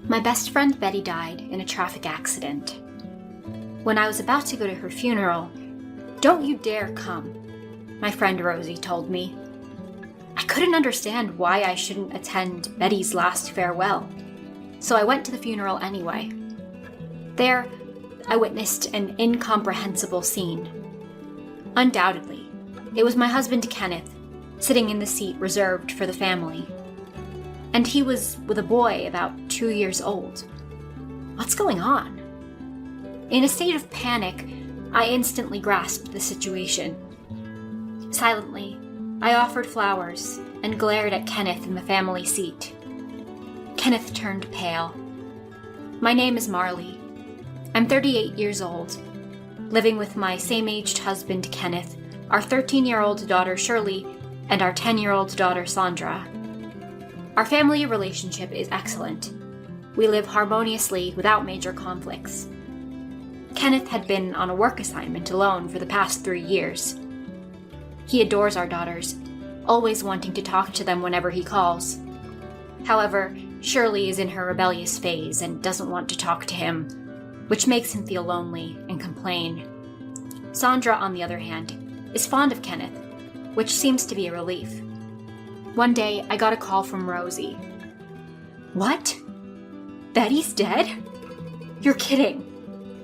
My best friend Betty died in a traffic accident. When I was about to go to her funeral, "Don't you dare come," my friend Rosie told me. I couldn't understand why I shouldn't attend Betty's last farewell, so I went to the funeral anyway. There, I witnessed an incomprehensible scene. Undoubtedly, it was my husband Kenneth, sitting in the seat reserved for the family. And he was with a boy about 2 years old. What's going on? In a state of panic, I instantly grasped the situation. Silently, I offered flowers and glared at Kenneth in the family seat. Kenneth turned pale. My name is Marley. I'm 38 years old, living with my same-aged husband Kenneth, our 13-year-old daughter Shirley, and our 10-year-old daughter Sandra. Our family relationship is excellent. We live harmoniously without major conflicts. Kenneth had been on a work assignment alone for the past 3 years. He adores our daughters, always wanting to talk to them whenever he calls. However, Shirley is in her rebellious phase and doesn't want to talk to him, which makes him feel lonely and complain. Sandra, on the other hand, is fond of Kenneth, which seems to be a relief. One day, I got a call from Rosie. "What? Betty's dead? You're kidding.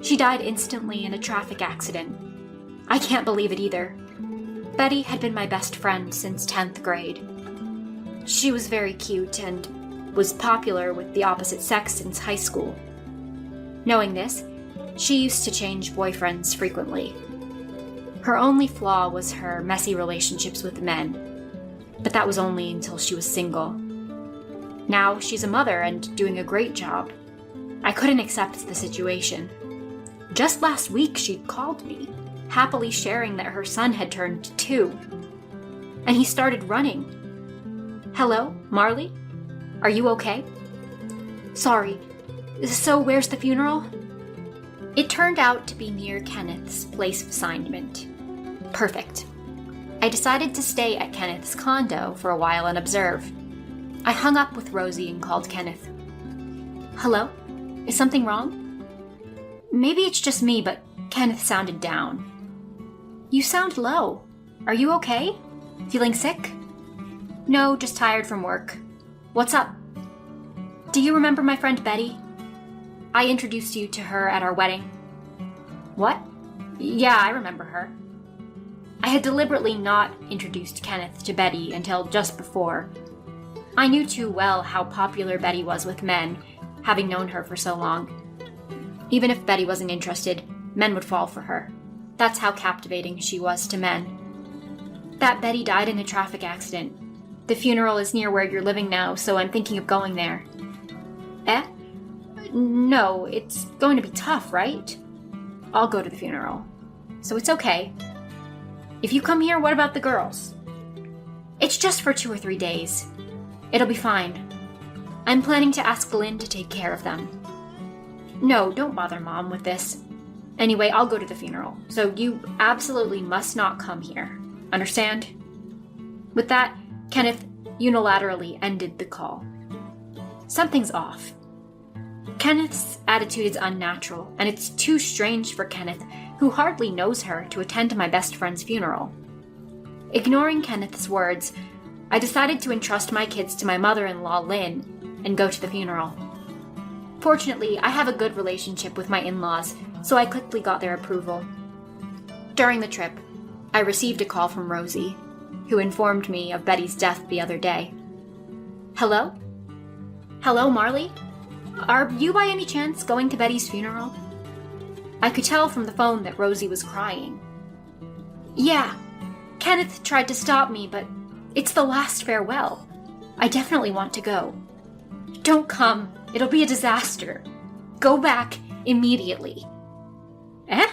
She died instantly in a traffic accident. I can't believe it either. Betty had been my best friend since 10th grade. She was very cute and was popular with the opposite sex since high school. Knowing this, she used to change boyfriends frequently. Her only flaw was her messy relationships with men, but that was only until she was single. Now she's a mother and doing a great job. I couldn't accept the situation. Just last week she'd called me, happily sharing that her son had turned 2. And he started running. "Hello, Marley? Are you okay?" "Sorry, so where's the funeral?" It turned out to be near Kenneth's place of assignment. Perfect. I decided to stay at Kenneth's condo for a while and observe. I hung up with Rosie and called Kenneth. "Hello? Is something wrong?" Maybe it's just me, but Kenneth sounded down. "You sound low. Are you okay? Feeling sick?" "No, just tired from work. What's up?" "Do you remember my friend Betty? I introduced you to her at our wedding." "What? Yeah, I remember her." I had deliberately not introduced Kenneth to Betty until just before. I knew too well how popular Betty was with men, having known her for so long. Even if Betty wasn't interested, men would fall for her. That's how captivating she was to men. "That Betty died in a traffic accident. The funeral is near where you're living now, so I'm thinking of going there." "Eh? No, it's going to be tough, right?" "I'll go to the funeral, so it's okay. If you come here, what about the girls?" "It's just for 2 or 3 days. It'll be fine. I'm planning to ask Lynn to take care of them." "No, don't bother Mom with this. Anyway, I'll go to the funeral, so you absolutely must not come here. Understand?" With that, Kenneth unilaterally ended the call. Something's off. Kenneth's attitude is unnatural, and it's too strange for Kenneth, who hardly knows her, to attend my best friend's funeral. Ignoring Kenneth's words, I decided to entrust my kids to my mother-in-law, Lynn, and go to the funeral. Fortunately, I have a good relationship with my in-laws, so I quickly got their approval. During the trip, I received a call from Rosie, who informed me of Betty's death the other day. "Hello? Hello, Marley? Are you by any chance going to Betty's funeral?" I could tell from the phone that Rosie was crying. "Yeah, Kenneth tried to stop me, but it's the last farewell. I definitely want to go." "Don't come. It'll be a disaster. Go back immediately." "Eh?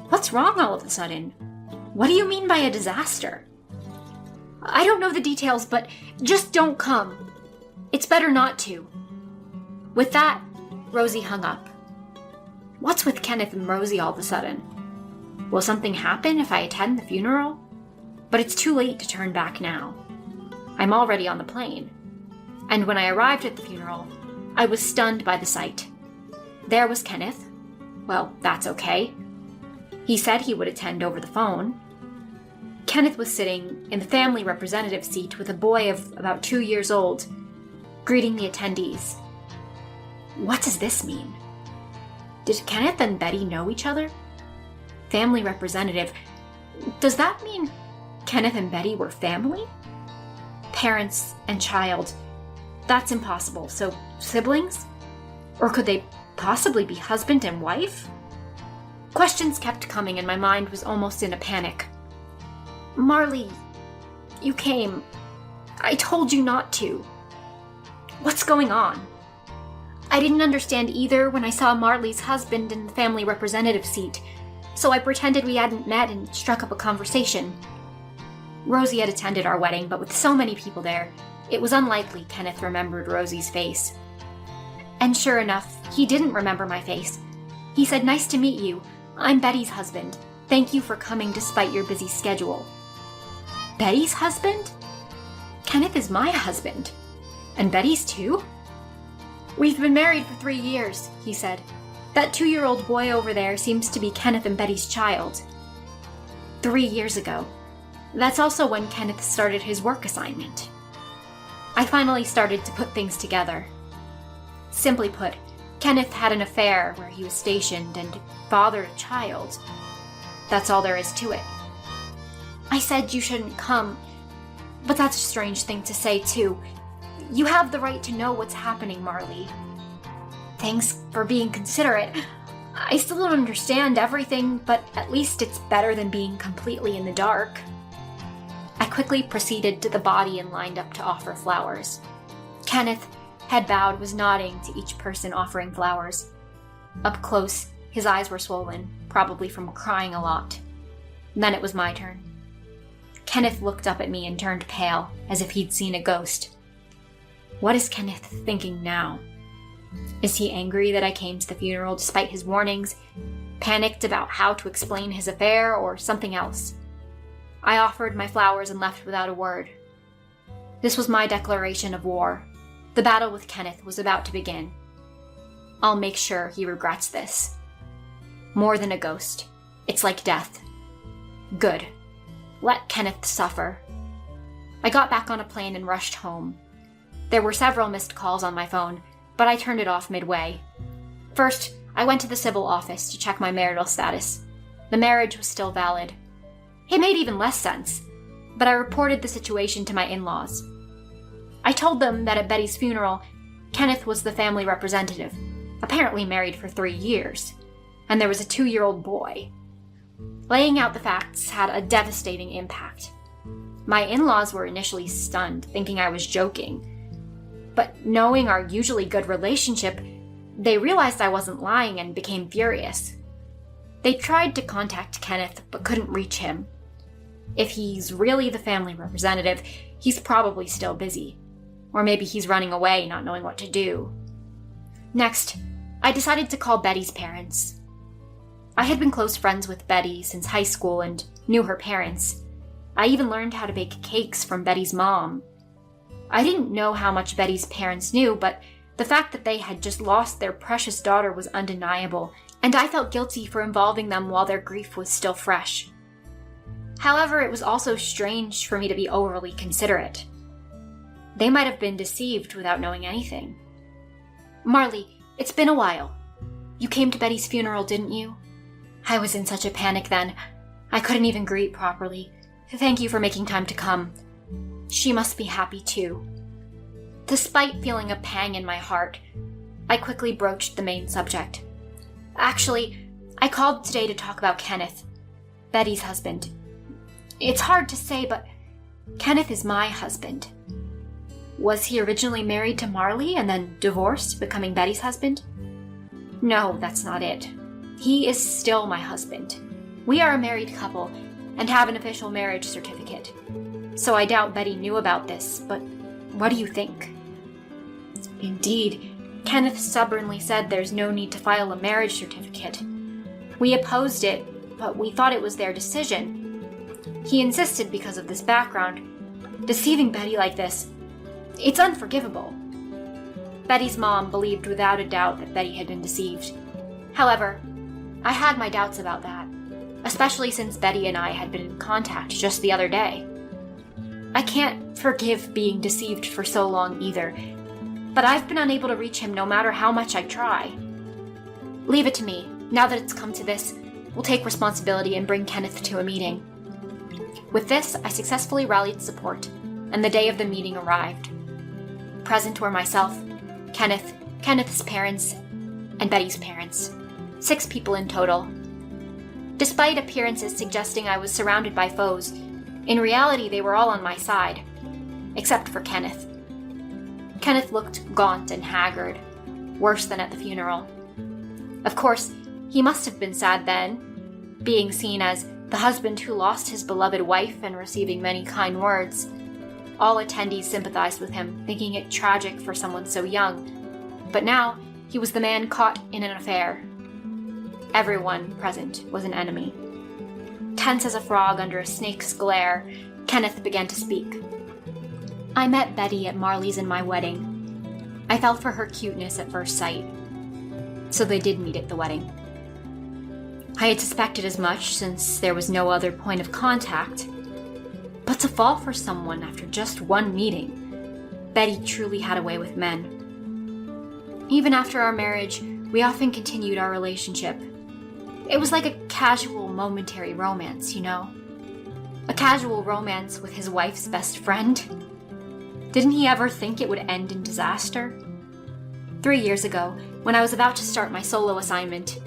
What's wrong all of a sudden? What do you mean by a disaster?" "I don't know the details, but just don't come. It's better not to." With that, Rosie hung up. What's with Kenneth and Rosie all of a sudden? Will something happen if I attend the funeral? But it's too late to turn back now. I'm already on the plane. And when I arrived at the funeral, I was stunned by the sight. There was Kenneth. Well, that's okay. He said he would attend over the phone. Kenneth was sitting in the family representative seat with a boy of about 2 years old, greeting the attendees. What does this mean? Did Kenneth and Betty know each other? Family representative. Does that mean Kenneth and Betty were family? Parents and child. That's impossible. So, siblings? Or could they possibly be husband and wife? Questions kept coming and my mind was almost in a panic. Marley, you came. I told you not to. What's going on? I didn't understand either when I saw Marley's husband in the family representative seat, so I pretended we hadn't met and struck up a conversation. Rosie had attended our wedding, but with so many people there, it was unlikely Kenneth remembered Rosie's face. And sure enough, he didn't remember my face. He said, "Nice to meet you. I'm Betty's husband. Thank you for coming despite your busy schedule." Betty's husband? Kenneth is my husband. And Betty's too? We've been married for 3 years, he said. That 2-year-old boy over there seems to be Kenneth and Betty's child. 3 years ago. That's also when Kenneth started his work assignment. I finally started to put things together. Simply put, Kenneth had an affair where he was stationed and fathered a child. That's all there is to it. I said you shouldn't come, but that's a strange thing to say too. You have the right to know what's happening, Marley. Thanks for being considerate. I still don't understand everything, but at least it's better than being completely in the dark. I quickly proceeded to the body and lined up to offer flowers. Kenneth, head bowed, was nodding to each person offering flowers. Up close, his eyes were swollen, probably from crying a lot. Then it was my turn. Kenneth looked up at me and turned pale, as if he'd seen a ghost. What is Kenneth thinking now? Is he angry that I came to the funeral despite his warnings, panicked about how to explain his affair, or something else? I offered my flowers and left without a word. This was my declaration of war. The battle with Kenneth was about to begin. I'll make sure he regrets this. More than a ghost. It's like death. Good. Let Kenneth suffer. I got back on a plane and rushed home. There were several missed calls on my phone, but I turned it off midway. First, I went to the civil office to check my marital status. The marriage was still valid. It made even less sense, but I reported the situation to my in-laws. I told them that at Betty's funeral, Kenneth was the family representative, apparently married for 3 years, and there was a 2-year-old boy. Laying out the facts had a devastating impact. My in-laws were initially stunned, thinking I was joking. But knowing our usually good relationship, they realized I wasn't lying and became furious. They tried to contact Kenneth, but couldn't reach him. If he's really the family representative, he's probably still busy. Or maybe he's running away, not knowing what to do. Next, I decided to call Betty's parents. I had been close friends with Betty since high school and knew her parents. I even learned how to bake cakes from Betty's mom. I didn't know how much Betty's parents knew, but the fact that they had just lost their precious daughter was undeniable, and I felt guilty for involving them while their grief was still fresh. However, it was also strange for me to be overly considerate. They might have been deceived without knowing anything. Marley, it's been a while. You came to Betty's funeral, didn't you? I was in such a panic then. I couldn't even greet properly. Thank you for making time to come. She must be happy too. Despite feeling a pang in my heart, I quickly broached the main subject. Actually, I called today to talk about Kenneth, Betty's husband. It's hard to say, but Kenneth is my husband. Was he originally married to Marley and then divorced, becoming Betty's husband? No, that's not it. He is still my husband. We are a married couple and have an official marriage certificate. So I doubt Betty knew about this, but what do you think? Indeed, Kenneth stubbornly said there's no need to file a marriage certificate. We opposed it, but we thought it was their decision. He insisted because of this background. Deceiving Betty like this, it's unforgivable. Betty's mom believed without a doubt that Betty had been deceived. However, I had my doubts about that, especially since Betty and I had been in contact just the other day. I can't forgive being deceived for so long either, but I've been unable to reach him no matter how much I try. Leave it to me. Now that it's come to this, we'll take responsibility and bring Kenneth to a meeting. With this, I successfully rallied support, and the day of the meeting arrived. Present were myself, Kenneth, Kenneth's parents, and Betty's parents. 6 people in total. Despite appearances suggesting I was surrounded by foes, in reality they were all on my side, except for Kenneth. Kenneth looked gaunt and haggard, worse than at the funeral. Of course, he must have been sad then, being seen as the husband who lost his beloved wife and receiving many kind words. All attendees sympathized with him, thinking it tragic for someone so young. But now, he was the man caught in an affair. Everyone present was an enemy. Tense as a frog under a snake's glare, Kenneth began to speak. I met Betty at Marley's and my wedding. I fell for her cuteness at first sight. So they did meet at the wedding. I had suspected as much since there was no other point of contact. But to fall for someone after just one meeting, Betty truly had a way with men. Even after our marriage, we often continued our relationship. It was like a casual, momentary romance, you know? A casual romance with his wife's best friend. Didn't he ever think it would end in disaster? 3 years ago, when I was about to start my solo assignment,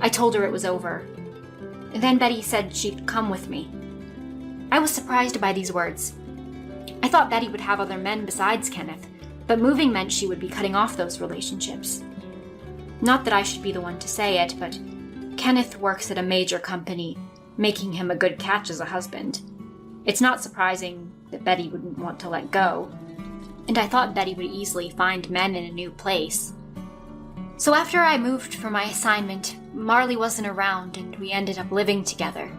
I told her it was over. Then Betty said she'd come with me. I was surprised by these words. I thought Betty would have other men besides Kenneth, but moving meant she would be cutting off those relationships. Not that I should be the one to say it, but Kenneth works at a major company, making him a good catch as a husband. It's not surprising that Betty wouldn't want to let go, and I thought Betty would easily find men in a new place. So after I moved for my assignment, Marley wasn't around and we ended up living together.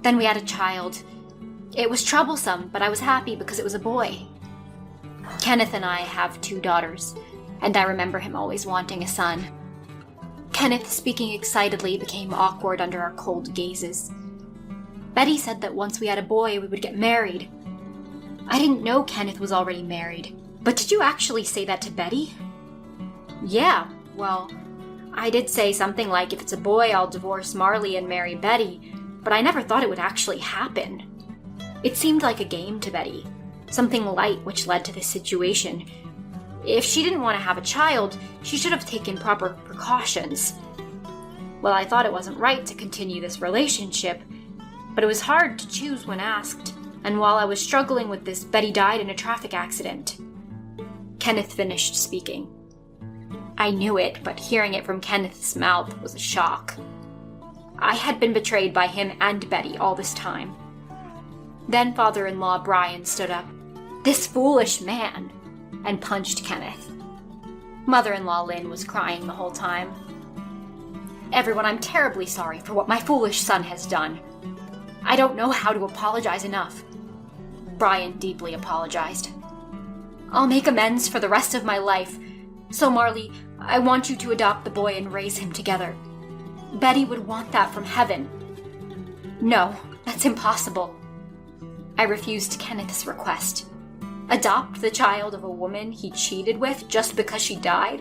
Then we had a child. It was troublesome, but I was happy because it was a boy. Kenneth and I have 2 daughters, and I remember him always wanting a son. Kenneth, speaking excitedly, became awkward under our cold gazes. Betty said that once we had a boy, we would get married. I didn't know Kenneth was already married. But did you actually say that to Betty? Yeah, well, I did say something like, if it's a boy, I'll divorce Marley and marry Betty, but I never thought it would actually happen. It seemed like a game to Betty, something light which led to this situation. If she didn't want to have a child, she should have taken proper precautions. Well, I thought it wasn't right to continue this relationship, but it was hard to choose when asked, and while I was struggling with this, Betty died in a traffic accident. Kenneth finished speaking. I knew it, but hearing it from Kenneth's mouth was a shock. I had been betrayed by him and Betty all this time. Then father-in-law Brian stood up. This foolish man! And punched Kenneth. Mother-in-law Lynn was crying the whole time. Everyone, I'm terribly sorry for what my foolish son has done. I don't know how to apologize enough. Brian deeply apologized. I'll make amends for the rest of my life. So Marley, I want you to adopt the boy and raise him together. Betty would want that from heaven. No, that's impossible. I refused Kenneth's request. Adopt the child of a woman he cheated with just because she died?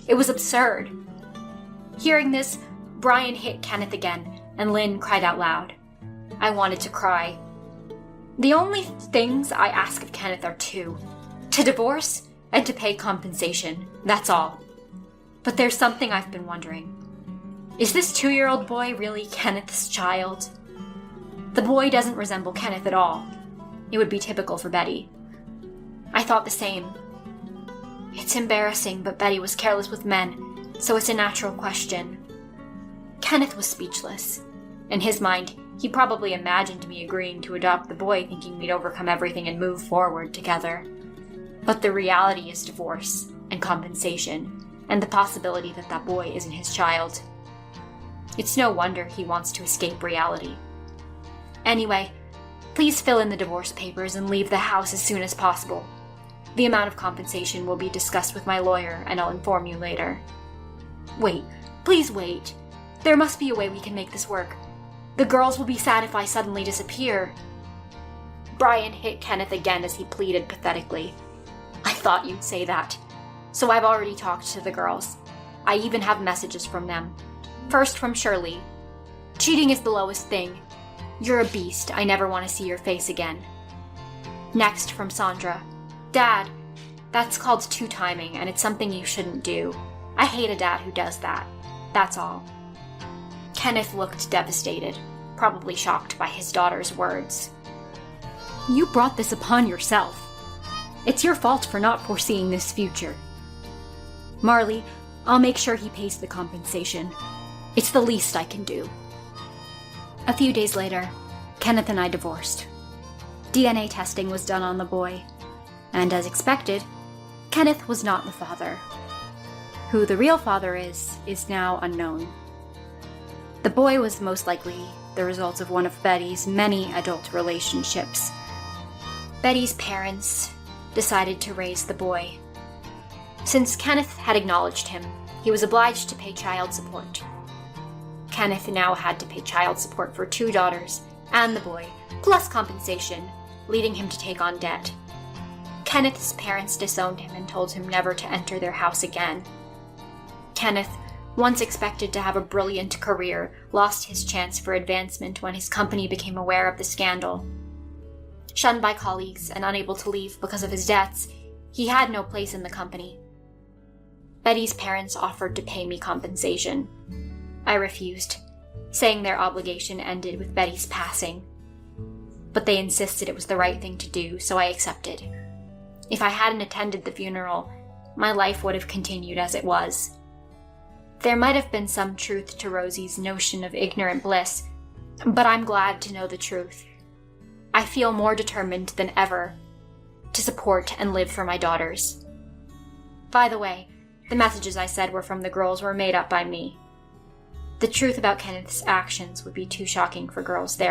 It was absurd. Hearing this, Brian hit Kenneth again, and Lynn cried out loud. I wanted to cry. The only things I ask of Kenneth are 2. To divorce and to pay compensation. That's all. But there's something I've been wondering. Is this 2-year-old boy really Kenneth's child? The boy doesn't resemble Kenneth at all. It would be typical for Betty. I thought the same. It's embarrassing, but Betty was careless with men, so it's a natural question. Kenneth was speechless. In his mind, he probably imagined me agreeing to adopt the boy, thinking we'd overcome everything and move forward together. But the reality is divorce and compensation, and the possibility that that boy isn't his child. It's no wonder he wants to escape reality. Anyway, please fill in the divorce papers and leave the house as soon as possible. The amount of compensation will be discussed with my lawyer, and I'll inform you later. Wait, please wait. There must be a way we can make this work. The girls will be sad if I suddenly disappear. Brian hit Kenneth again as he pleaded pathetically. I thought you'd say that. So I've already talked to the girls. I even have messages from them. First from Shirley. Cheating is the lowest thing. You're a beast. I never want to see your face again. Next from Sandra. Dad, that's called two-timing, and it's something you shouldn't do. I hate a dad who does that. That's all. Kenneth looked devastated, probably shocked by his daughter's words. You brought this upon yourself. It's your fault for not foreseeing this future. Marley, I'll make sure he pays the compensation. It's the least I can do. A few days later, Kenneth and I divorced. DNA testing was done on the boy, and as expected, Kenneth was not the father. Who the real father is now unknown. The boy was most likely the result of one of Betty's many adult relationships. Betty's parents decided to raise the boy. Since Kenneth had acknowledged him, he was obliged to pay child support. Kenneth now had to pay child support for 2 daughters and the boy, plus compensation, leading him to take on debt. Kenneth's parents disowned him and told him never to enter their house again. Kenneth, once expected to have a brilliant career, lost his chance for advancement when his company became aware of the scandal. Shunned by colleagues and unable to leave because of his debts, he had no place in the company. Betty's parents offered to pay me compensation. I refused, saying their obligation ended with Betty's passing. But they insisted it was the right thing to do, so I accepted. If I hadn't attended the funeral, my life would have continued as it was. There might have been some truth to Rosie's notion of ignorant bliss, but I'm glad to know the truth. I feel more determined than ever to support and live for my daughters. By the way, the messages I said were from the girls were made up by me. The truth about Kenneth's actions would be too shocking for girls their